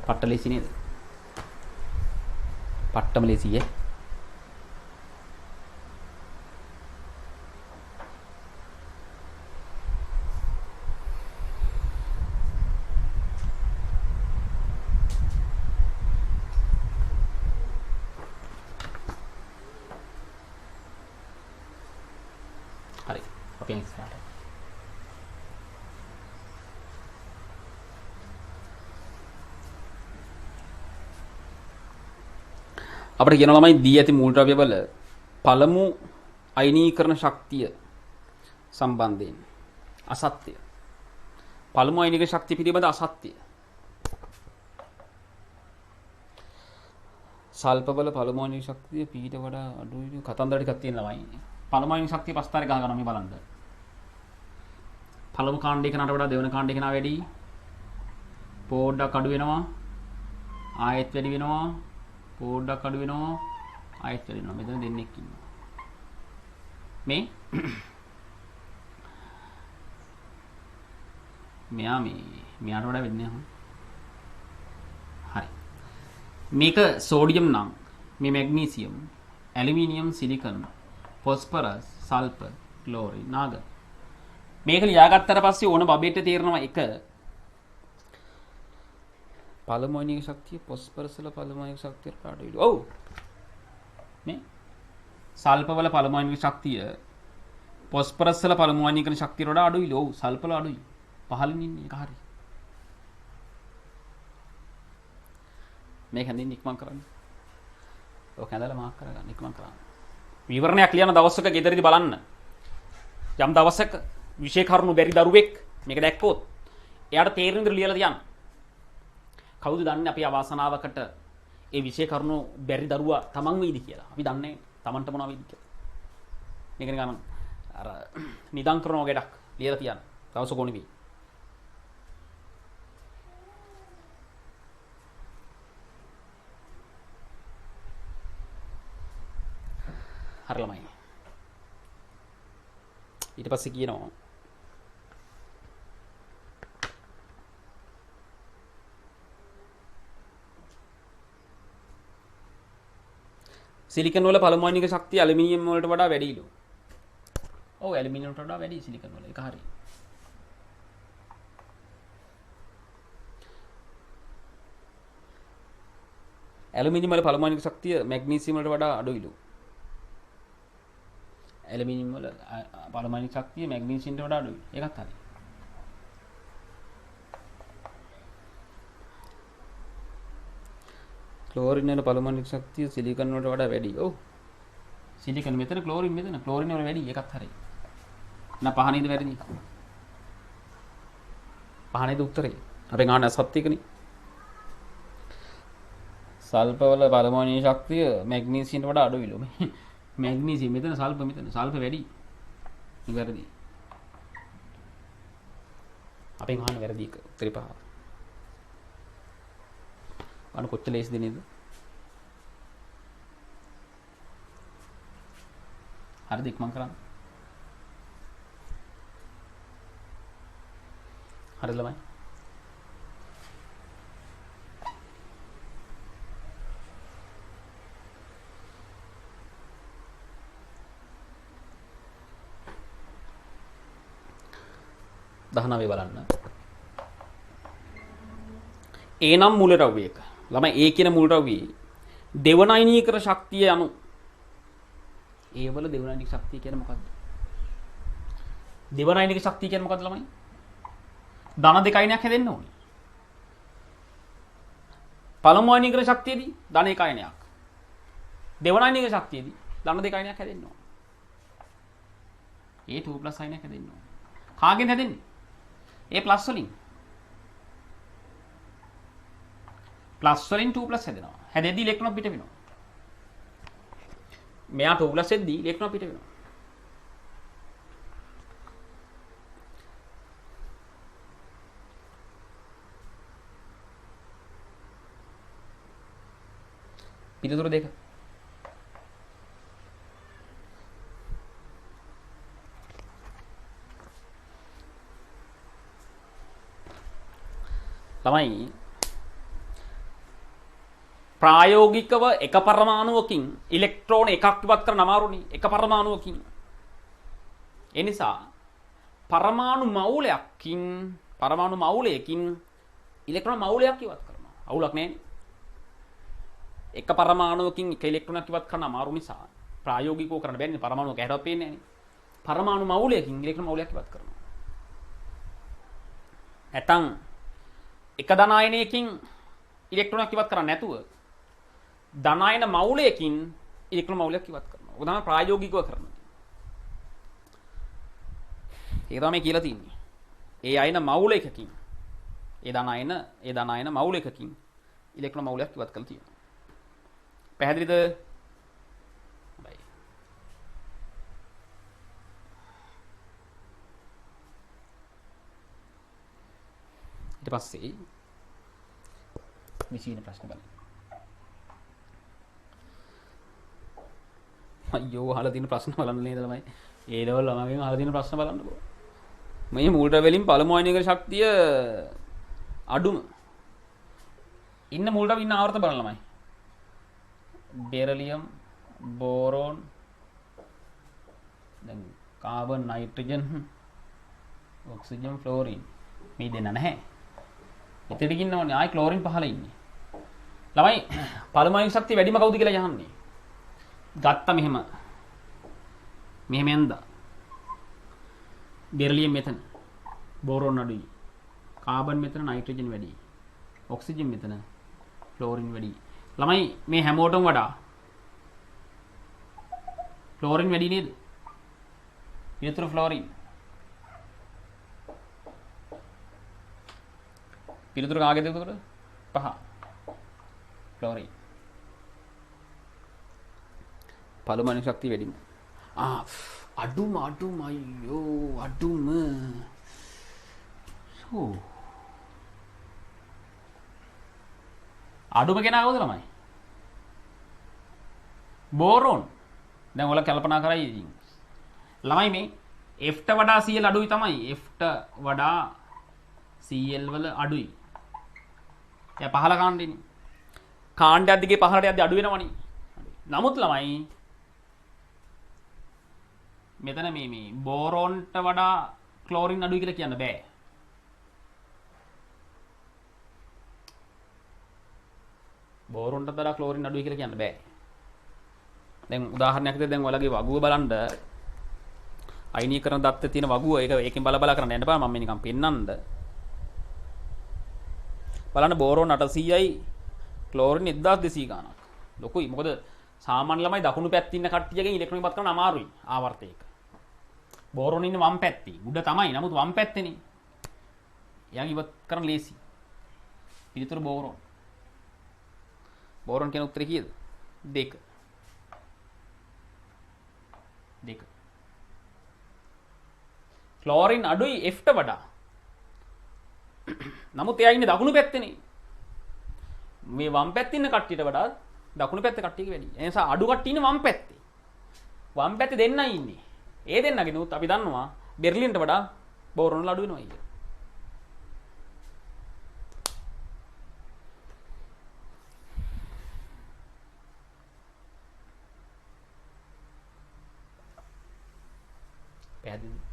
පට්ට ලේසි නේද? පට්ටම ලේසි ඈ. හරි. අපි ඉස්සරහට. අපිට කියන ළමයි දී ඇති මූලද්‍රව්‍යවල පළමු අයනීකරණ ශක්තිය සම්බන්ධයෙන් අසත්‍ය. පළමු අයනීකරණ ශක්තිය පිළිබඳ අසත්‍ය. සල්පවල පළමු අයනීකරණ ශක්තිය පීට වඩා අඩුයි කතන්දර ටිකක් තියෙන ළමයි. පළමු අයනීකරණ ශක්තිය පස්තරේ ගහ ගන්න මේ බලන්න. පළමු කාණ්ඩේ කනට වඩා දෙවන කාණ්ඩේ කන වැඩි. පොඩ්ඩක් අඩු වෙනවා. ආයෙත් වැඩි වෙනවා. පොඩ්ඩක් අඩු වෙනවා ආයෙත් වැඩි වෙනවා. මෙතන දෙන්නෙක් ඉන්නවා. මේ මෙයාට වඩා වෙන්නේ නැහැ. හරි. මේක සෝඩියම් නම් මේ magnesium, aluminium, silicon, phosphorus, sulphur, chlorine, නාග. මේක ලියාගත්තට පස්සේ ඕන බබෙට තේරෙනවා එක පළමු අයනික ශක්තිය ෆොස්ෆරස් වල පළමු අයනික ශක්තියට අඩුයි. ඔව්. මේ සල්ෆර් වල පළමු අයනික ශක්තිය ෆොස්ෆරස් වල පළමු අයනික ශක්තියට වඩා අඩුයි. ඔව් සල්ෆර් වල අඩුයි. පහළින් ඉන්නේ ඒක හරි. මේක හැඳින් ඉක්මන් කරන්න. ඔක හැඳලා මාක් කරගන්න ඉක්මන් කරන්න. විවරණයක් ලියන දවසක ගෙදරදී බලන්න. යම් දවසක විශේෂ කරුණු බැරි දරුවෙක් මේක දැක්කොත් එයාට තේරෙන විදිහට ලියලා තියන්න. කවුද දන්නේ අපි අවාසනාවකට ඒ විශේෂ කරුණු බැරි දරුවා තමන් වෙයිද කියලා. අපි දන්නේ තමන්ට මොනවා වෙයිද කියලා. මේක නිකන් අර නිදන් කරන වගේ ඩක් ලියලා තියන්න. දවස කොණි වෙයි. හරි ළමයි. ඊට පස්සේ කියනවා සිලිකන් වල පළමු අයනික ශක්තිය ඇලුමිනියම් වලට වඩා වැඩිලු. ඔව් ඇලුමිනියම් වලට වඩා වැඩි සිලිකන් වල. ඒක හරි. ඇලුමිනියම් වල පළමු අයනික ශක්තිය මැග්නීසියම් වලට වඩා අඩුයිලු. ඇලුමිනියම් වල පළමු අයනික ශක්තිය මැග්නීසියම්ට වඩා අඩුයි. ඒකත් හරි. ක්ලෝරින් වල පළමු අයනික ශක්තිය සිලිකන් වලට වඩා වැඩි. ඔව්. සිලිකන් මෙතන ක්ලෝරින් මෙතන ක්ලෝරින් වල වැඩි. ඒකත් හරි. නා පහනේද වැඩි? පහනේද උත්තරේ. අපෙන් අහන්න සත්‍යකනේ. සල්ෆර් වල පළමු අයනික ශක්තිය මැග්නීසියම්ට වඩා අඩුයිලු. මැග්නීසියම් මෙතන සල්ෆර් මෙතන සල්ෆර් වැඩි. වැරදි. අපෙන් අහන්න වැරදි එක. උත්තරේ පහ. අන්න කොච්චර ලේසිද නේද? හරිද ඉක්මන් කරන්න. හරිද ළමයි? දහනවේ බලන්න. ඒ නම් මූලද්‍රව්‍යයක. ළමයි ඒ කියන මූලද්‍රව්‍යයේ දෙවන අයනීකරණ ශක්තිය අනු ඒවල දෙවන අයනීක ශක්තිය කියන්නේ මොකද්ද? දෙවන අයනීක ශක්තිය කියන්නේ මොකද්ද ළමයි? ධන දෙක අයනයක් හැදෙන්න ඕනේ. පළමු අයනීකරණ ශක්තියේදී ධන එක අයනයක්. දෙවන අයනීක ශක්තියේදී ධන දෙක අයනයක් හැදෙන්න ඕනේ. A2+ අයනයක් හැදෙන්න ඕනේ. කාගෙන්ද හැදෙන්නේ? A+ වලින්. ප්ලස් වලින් 2+ හැදෙනවා. හැදෙද්දී ඉලෙක්ට්‍රෝන පිට වෙනවා. මෙයා 2+ එද්දී ඉලෙක්ට්‍රෝන පිට වෙනවා. පිළිතුරු දෙක. ළමයි ප්‍රායෝගිකව එක පරමාණුවකින් ඉලෙක්ට්‍රෝන එකක් ඉවත් කරන්න අමාරුනේ. එක පරමාණුවකින්. ඒ නිසා පරමාණු මවුලයකින් ඉලෙක්ට්‍රෝන මවුලයක් ඉවත් කරනවා. අවුලක් නැහැ. එක පරමාණුවකින් එක ඉලෙක්ට්‍රෝනයක් ඉවත් කරන්න අමාරු නිසා ප්‍රායෝගිකව කරන්න බැන්නේ. පරමාණුක හැටවත් පේන්නේ නැහැ. පරමාණු මවුලයකින් ඉලෙක්ට්‍රෝන මවුලයක් ඉවත් කරනවා. නැතනම් එක ධනායනයකින් ඉලෙක්ට්‍රෝනයක් ඉවත් කරන්නේ නැතුව ධනායන මවුලයකින් ඉලෙක්ට්‍රෝන මවුලයක් ඉවත් කරනවා. ඔක තමයි ප්‍රායෝගිකව කරන්නේ. ඒක තමයි කියලා තියෙන්නේ. ඒ අයන මවුලයකින් ඒ ධනායන මවුලයකින් ඉලෙක්ට්‍රෝන මවුලයක් ඉවත් කරලා තියෙනවා. පැහැදිලිද? හොඳයි. ඊට පස්සේ 20 වෙනි ප්‍රශ්න බලන්න. අයියෝ අහලා තියෙන ප්‍රශ්න බලන්න නේද ළමයි. ඒ ලෙවල් ළමයිගෙන් අහලා තියෙන ප්‍රශ්න බලන්නකෝ. මේ මූල ද්‍රව්‍යවලින් පළමු අයනික ශක්තිය අඩුම. ඉන්න මූල ද්‍රව්‍ය ඉන්න ආවර්ත බලන්න ළමයි. බෙරිලියම්, බෝරෝන්, දැන් කාබන්, නයිට්‍රජන්, ඔක්සිජන්, ෆ්ලෝරින්. මේ දෙන්න නැහැ. එතෙට ඉන්නවනේ ආයි ක්ලෝරින් පහළ ඉන්නේ. ළමයි පළමු අයනික ශක්තිය වැඩිම කවුද කියලා යහන්නේ. ගත්තා මෙහෙම යන්දා බෙරිලියම් මෙතන බෝරෝන් අඩුයි කාබන් මෙතන නයිට්‍රජන් වැඩි ඔක්සිජන් මෙතන ක්ලෝරින් වැඩි ළමයි මේ හැමෝටම වඩා ක්ලෝරින් වැඩි නේද ඊතර ෆ්ලෝරින් පිළිතුරු කාගේද එතකොට 5 ක්ලෝරින් පළමු අයනික ශක්තිය වැඩිම අඩුම අයියෝ අඩුම අඩුම කෙනා කවුද ළමයි බෝරෝන් දැන් ඔයාලා කල්පනා කරයි ඉතින් ළමයි මේ F ට වඩා Cl අඩුයි තමයි F ට වඩා Cl වල අඩුයි එයා පහළ කාණ්ඩෙනේ කාණ්ඩයක් දිගේ පහළට යද්දි අඩු වෙනවනේ නමුත් ළමයි මෙතන මේ බෝරෝන්ට වඩා ක්ලෝරින් අඩුයි කියලා කියන්න බෑ. බෝරෝන්ට වඩා ක්ලෝරින් අඩුයි කියලා කියන්න බෑ. දැන් උදාහරණයක් විදිහට දැන් ඔයාලගේ වගුව බලන්න අයිනීකරණ දත්තේ තියෙන වගුව ඒකෙන් බල කරන්න යන්න බෑ මම මේ නිකන් පෙන්නන්නද. බලන්න බෝරෝන් 800යි ක්ලෝරින් 1200 ගාණක්. ලොකුයි. මොකද සාමාන්‍ය ළමයි දකුණු පැත්තේ ඉන්න කට්ටියගෙන් ඉලෙක්ට්‍රෝන ඉවත් කරන්න අමාරුයි ආවර්තයක. බෝරෝන් ඉන්නේ වම් පැත්තේ. උඩ තමයි. නමුත් වම් පැත්තේනේ. එයාගේ ඉවත් කරන්න ලේසි. පිළිතුරු බෝරෝන්. බෝරෝන් කියන උත්තරේ කීයද? 2. ක්ලෝරින් අඩුයි F ට වඩා. නමුත් එයා ඉන්නේ දකුණු පැත්තේනේ. මේ වම් පැත්තේ ඉන්න කට්ටියට වඩා දකුණු පැත්තේ කට්ටියක වැඩි. ඒ නිසා අඩු කට්ටිය ඉන්නේ වම් පැත්තේ. වම් පැත්තේ දෙන්නයි ඉන්නේ. ඒ දෙන්නගේ නුත් අපි දන්නවා බෙරිලියම්ට වඩා බෝරෝන් වල අඩු වෙනවා කියලා. පැහැදිලිද?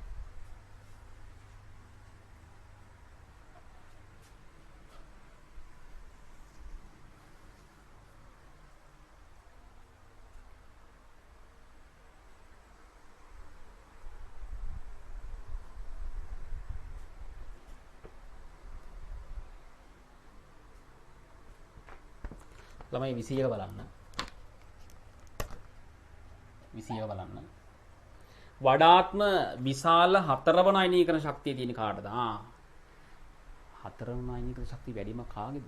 ළමයි 21 බලන්න. 21 බලන්න. වඩාත්ම විශාල හතරවන අයනීකරණ ශක්තිය තියෙන කාටද? හතරවන අයනීකරණ ශක්තිය වැඩිම කාගේද?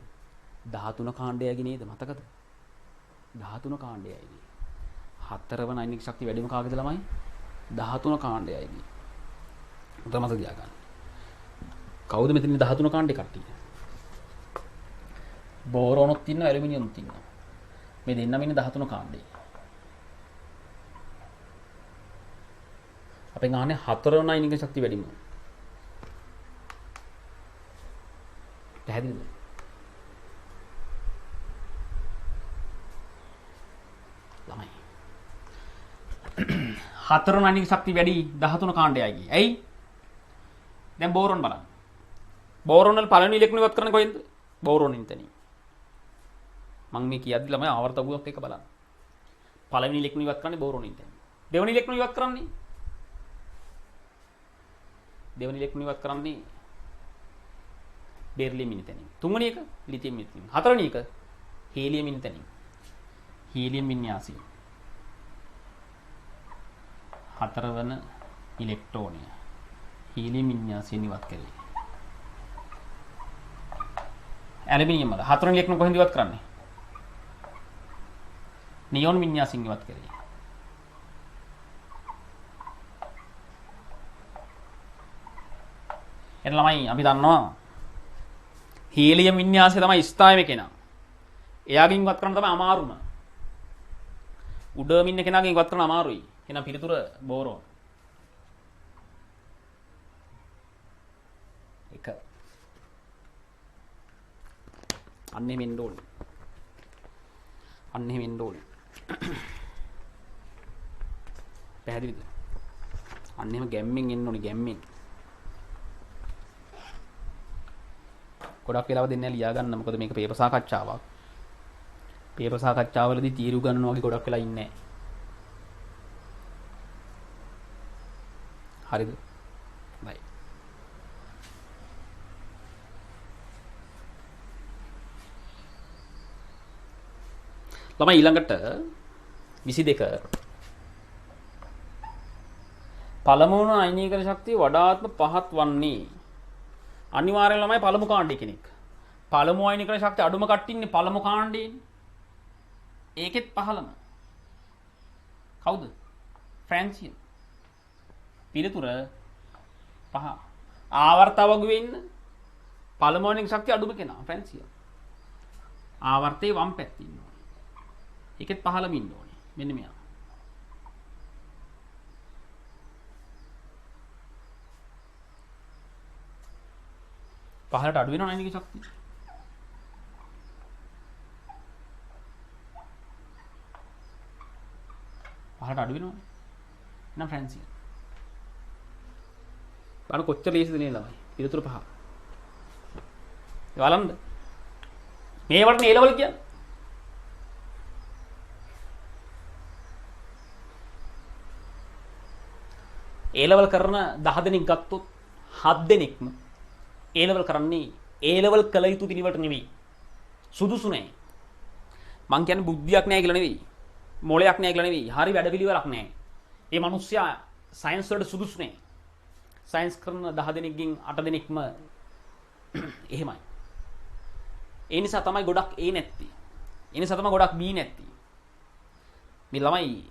13 කාණ්ඩයගේ නේද? මතකද? 13 කාණ්ඩයයි. හතරවන අයනීකරණ ශක්තිය වැඩිම කාගේද ළමයි? 13 කාණ්ඩයයි. උතර මතක තියාගන්න. කවුද මෙතන 13 කාණ්ඩේ කට්ටිය? බෝරෝනුත් ඉන්නවා ඇලුමිනියම්ත් ඉන්නවා. මේ දෙන්නම ඉන්නේ 13 කාණ්ඩේ. අපෙන් ආන්නේ 4 නයිනික ශක්තිය වැඩිම. පැහැදිලිද? ළමයි. 4 නයිනික ශක්තිය වැඩි 13 කාණ්ඩයයි. ඇයි? දැන් බෝරොන් බලන්න. බෝරොන් වල පළවෙනි ඉලෙක්ට්‍රෝන ඉවත් කරන්නේ කොහෙන්ද? බෝරොන් ඉන්තනින්. මම මේ කියද්දි ළමයි ආවර්තකුවක් එක බලන්න. පළවෙනි ඉලෙක්ට්‍රෝන ඉවත් කරන්නේ බෝරොන් ඉන්තනින්. දෙවෙනි ඉලෙක්ට්‍රෝන ඉවත් කරන්නේ බෙරිලියම් ඉන්තනින්. තුන්වෙනි එක ලිතියම් ඉන්තනින්. හතරවෙනි එක හීලියම් ඉන්තනින්. හීලියම් වින්‍යාසය. හතරවන ඉලෙක්ට්‍රෝනය හීලියම් වින්‍යාසයෙන් ඉවත් කරේ. ඇලුමිනියම් වල හතරවෙනි ඉලෙක්ට්‍රෝන කොහෙන්ද ඉවත් කරන්නේ? නියොන් වින්‍යාසයෙන් ඉවත් කරේ. එන ළමයි අපි දන්නවා හීලියම් වින්‍යාසය තමයි ස්ථායම කෙනා. එයාගෙන් ඉවත් කරන්න තමයි අමාරුම. උඩම ඉන්න කෙනාගෙන් ඉවත් කරන්න අමාරුයි. එහෙනම් පිළිතුර බෝරෝන්. එක. අන්නේ මෙන්න ඕනේ. අන්නේ මෙන්න ඕනේ. පැහැදිලිද? අන්නේම ගැම්මෙන් එන්න ඕනේ ගැම්මෙන්. ගොඩක් වෙලාව දෙන්නේ ලියා ගන්න. මොකද මේක පේපර් සාකච්ඡාවක්. පේපර් සාකච්ඡාවලදී තීරු ගන්නවා වගේ ගොඩක් වෙලා ඉන්නේ නැහැ. හරිද? බයි. ළමයි ඊළඟට 22 පළමුවන අයනීකරණ ශක්තිය වඩාත්ම පහත් වන්නේ අනිවාර්යෙන් ළමයි පළමු කාණ්ඩේ කෙනෙක්. පළමු අයනීකරණ ශක්තිය අඩුම කට්ටිය ඉන්නේ පළමු කාණ්ඩේනේ. ඒකෙත් පහළම. කවුද? ෆ්‍රැන්සියන්. පිළිතුර පහ. ආවර්තවගුවේ ඉන්න පළමු අයනීකරණ ශක්තිය අඩුම කෙනා ෆ්‍රැන්සියන්. ආවර්තයේ වම් පැත්තේ ඉන්නවා. ඒකෙත් පහළම ඉන්න ඕනේ. මෙන්න මෙයා. පහළට අඩු වෙනව නේද ශක්තිය? පහළට අඩු වෙනවනේ. එහෙනම් ෆ්‍රැන්සියන්. බලන්න කොච්චර ලේසිද නේ ළමයි. පිළිතුරු පහ. ඒ බලන්න. මේවට නේ ලෙවල් කියන්නේ. ඒ ලෙවල් කරන 10 දෙනෙක් ගත්තොත් 7 දෙනෙක්ම ඒ ලෙවල් කරන්නේ ඒ ලෙවල් කළ යුතු පිළිවෙලට නෙවෙයි. සුදුසු නැහැ. මං කියන්නේ බුද්ධියක් නැහැ කියලා නෙවෙයි. මොලයක් නැහැ කියලා නෙවෙයි. හරි වැඩ පිළිවෙලක් නැහැ. මේ මිනිස්සයා සයන්ස් වලට සුදුසු නැහැ. සයන්ස් කරන 10 දෙනෙක්ගෙන් 8 දෙනෙක්ම එහෙමයි. ඒ නිසා තමයි ගොඩක් A නැත්තේ. ඒ නිසා තමයි ගොඩක් B නැත්තේ. මේ ළමයි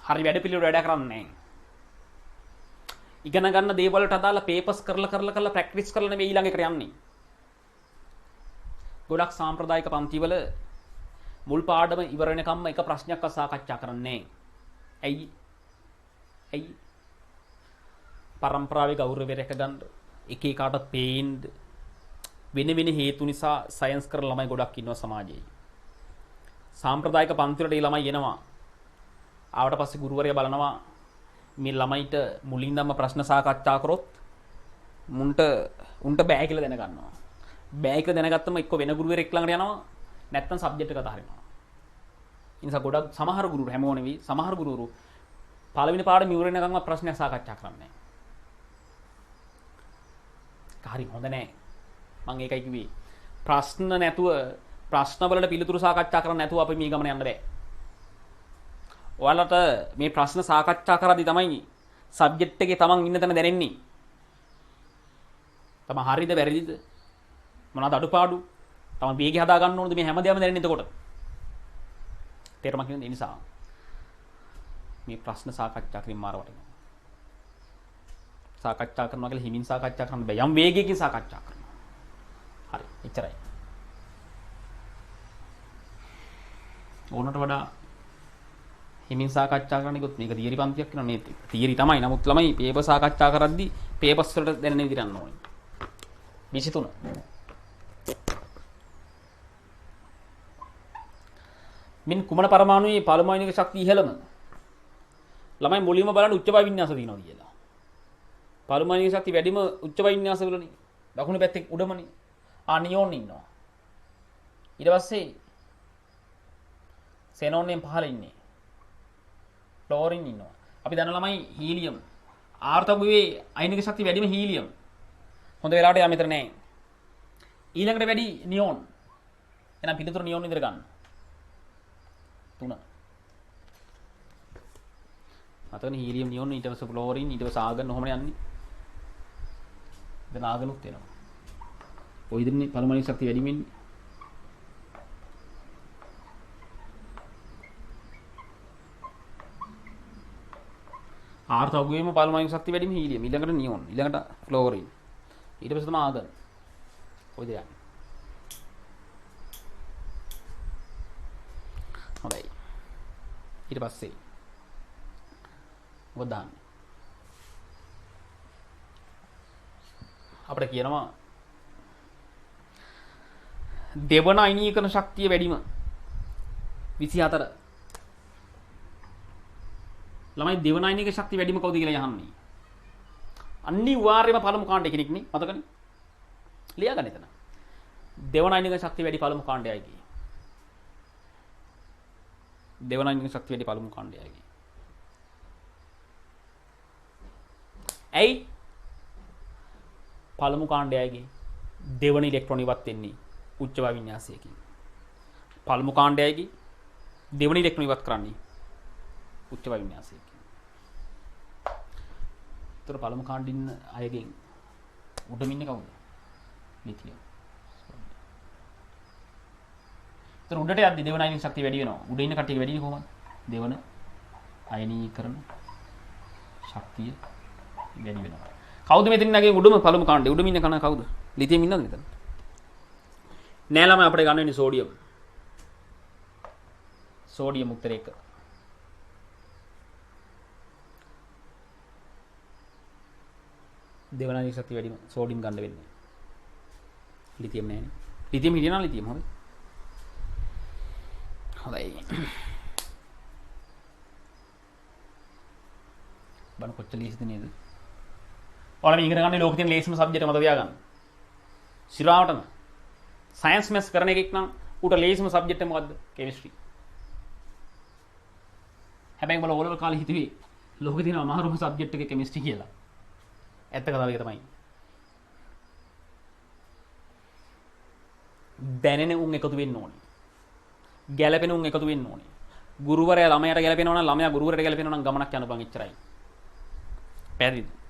හරි වැඩ පිළිවෙල වැඩ කරන්නේ නැහැ. ඉගෙන ගන්න දේවල් වලට අදාළ පේපර්ස් කරලා ප්‍රැක්ටිස් කරලා නෙවෙයි ඊළඟ එකට යන්නේ. ගොඩක් සාම්ප්‍රදායික පන්තිවල මුල් පාඩම ඉවර වෙනකම්ම එක ප්‍රශ්නයක් සාකච්ඡා කරන්නේ නැහැ. ඇයි? පරම්පරාවේ ගෞරවය රැක ගන්න එක එකාට පේන්න වෙන හේතු නිසා සයන්ස් කරන ළමයි ගොඩක් ඉන්නවා සමාජයේ. සාම්ප්‍රදායික පන්ති වලට ඒ ළමයි එනවා. ආවට පස්සේ ගුරුවරයා බලනවා මේ ළමයිට මුලින්දම ප්‍රශ්න සාකච්ඡා කරොත් උන්ට බෑ කියලා දැනගන්නවා. බෑ කියලා දැනගත්තම එක්ක වෙන ගුරුවරයෙක් ළඟට යනවා නැත්නම් සබ්ජෙක්ට් එක අතහරිනවා. ඒ නිසා ගොඩක් සමහර ගුරුවරු හැමෝම නෙවෙයි සමහර ගුරුවරු පළවෙනි පාඩම ඉවර වෙනකම්ම ප්‍රශ්නයක් සාකච්ඡා කරන්නේ නැහැ. හරි හොඳ නැහැ. මම ඒකයි කිව්වේ ප්‍රශ්න නැතුව ප්‍රශ්න වලට පිළිතුරු සාකච්ඡා කරන්න නැතුව අපි මේ ගමන යන්න බෑ. ඔයාලට මේ ප්‍රශ්න සාකච්ඡා කරද්දී තමයි සබ්ජෙක්ට් එකේ තමන් ඉන්න තැන දැනෙන්නේ. තමන් හරිද වැරදිද? මොනවාද අඩුපාඩු? තමන් වේගය හදා ගන්න ඕනද මේ හැමදේම දැනෙන්නේ එතකොට. තේරුමක් නේද? ඒ නිසා මේ ප්‍රශ්න සාකච්ඡා කිරීම මාර වටිනවා. සාකච්ඡා කරනවා කියලා හිමින් සාකච්ඡා කරන්න බෑ. යම් වේගයකින් සාකච්ඡා කරනවා. හරි, එච්චරයි. ඕනට වඩා හිමින් සාකච්ඡා කරන්න ගියොත් මේක තියරි පන්තියක් වෙනවා මේ තියරි තමයි. නමුත් ළමයි පේපර් සාකච්ඡා කරද්දී පේපර්ස් වලට දැනෙන විදිහට යන්න ඕනේ. 23 මින් කුමන පරමාණුවේ පළමු අයනික ශක්තිය ඉහළම? ළමයි මුලින්ම බලන්න උච්ච බය වින්‍යාස තියෙනවා කියලා. පළමු අයනික ශක්තිය වැඩිම උච්ච බය වින්‍යාස වලනේ. දකුණු පැත්තේ උඩමනේ. නියෝන් ඉන්නවා. ඊට පස්සේ සෙනෝන් පහළ ඉන්නේ. ක්ලෝරින් ඉන්නවා. අපි දන්න ළමයි හීලියම්. ආර්තගුවේ අයනික ශක්තිය වැඩිම හීලියම්. හොඳ වෙලාවට යා මෙතන නැහැ. ඊළඟට වැඩි නියෝන්. එහෙනම් පිටුතර නියෝන් විතර ගන්න. 3. අතන හීලියම් නියෝන් ඊට පස්සේ ක්ලෝරින් ඊට පස්සේ ආගන් ඔහොමනේ යන්නේ. දැන් ආගනුත් එනවා. ඔය ඉදිරියේ පරමාණු ශක්තිය වැඩි වෙන්නේ. ආර්තගුවේම පරමාණු ශක්තිය වැඩිම හීලියම්. ඊළඟට නියෝන්. ඊළඟට ක්ලෝරින්. ඊට පස්සේ තමයි ආගන්. ඔය දෙයක්. හොඳයි. ඊට පස්සේ මොකද දාන්නේ? අපිට කියනවා දෙවන අයනීකරණ ශක්තිය වැඩිම 24. ළමයි දෙවන අයනීක ශක්තිය වැඩිම කවුද කියලා යහන්නේ. අනිවාර්යයෙන්ම පළමු කාණ්ඩය කෙනෙක් නේ මතකනේ. ලියා ගන්න එතන. දෙවන අයනීක ශක්තිය වැඩි පළමු කාණ්ඩයයි කියේ. දෙවන අයනීක ශක්තිය වැඩි පළමු කාණ්ඩයයි කියේ. ඇයි? පළමු කාණ්ඩයයිගේ දෙවන ඉලෙක්ට්‍රෝන ඉවත් වෙන්නේ උච්ච බය වින්‍යාසයකින්. පළමු කාණ්ඩයයිගේ දෙවන ඉලෙක්ට්‍රෝන ඉවත් කරන්නේ උච්ච බය වින්‍යාසයකින්. ඒතර පළමු කාණ්ඩින් අයගෙන් උඩම ඉන්නේ කවුද? ලිතියම්. ඒතර උඩට යද්දි දෙවන අයනික ශක්තිය වැඩි වෙනවා. උඩ ඉන්න කට්ටිය වැඩි කොහොමද? දෙවන අයනීකරණ ශක්තිය වැඩි වෙනවා. කවුද මෙතන නැගේ උඩම පළමු කාණ්ඩේ උඩම ඉන්න කන කවුද? ලිතියම් ඉන්නවද මෙතන? නෑ ළමයි අපිට ගන්න වෙන්නේ සෝඩියම්. සෝඩියම් උත්තර 1. දෙවන අයනික ශක්තිය වැඩිම සෝඩියම් ගන්න වෙන්නේ. ලිතියම් නෑනේ. ලිතියම් හිටියනම් ලිතියම් හොඳයි. හොඳයි. බණ කොච්චර ලීසිද නේද? ඔයාලා මේ ඉගෙන ගන්න ලෝකෙ තියෙන ලේසිම සබ්ජෙක්ට් මත තියාගන්න. සිරාවටම සයන්ස් මැස් කරන එකෙක් නම් ඌට ලේසිම සබ්ජෙක්ට් එක මොකද්ද? කෙමිස්ට්‍රි. හැබැයි මම ඕලෙවල් කාලේ හිතුවේ ලෝකෙ තියෙන අමාරුම සබ්ජෙක්ට් එක කෙමිස්ට්‍රි කියලා. ඇත්ත කතාව ඒක තමයි. දැනෙන උන් එකතු වෙන්න ඕනේ. ගැළපෙන උන් එකතු වෙන්න ඕනේ. ගුරුවරයා ළමයාට ගැළපෙනවා නම් ළමයා ගුරුවරයාට ගැළපෙනවා නම් ගමනක් යන්න බං එච්චරයි. පැහැදිලිද?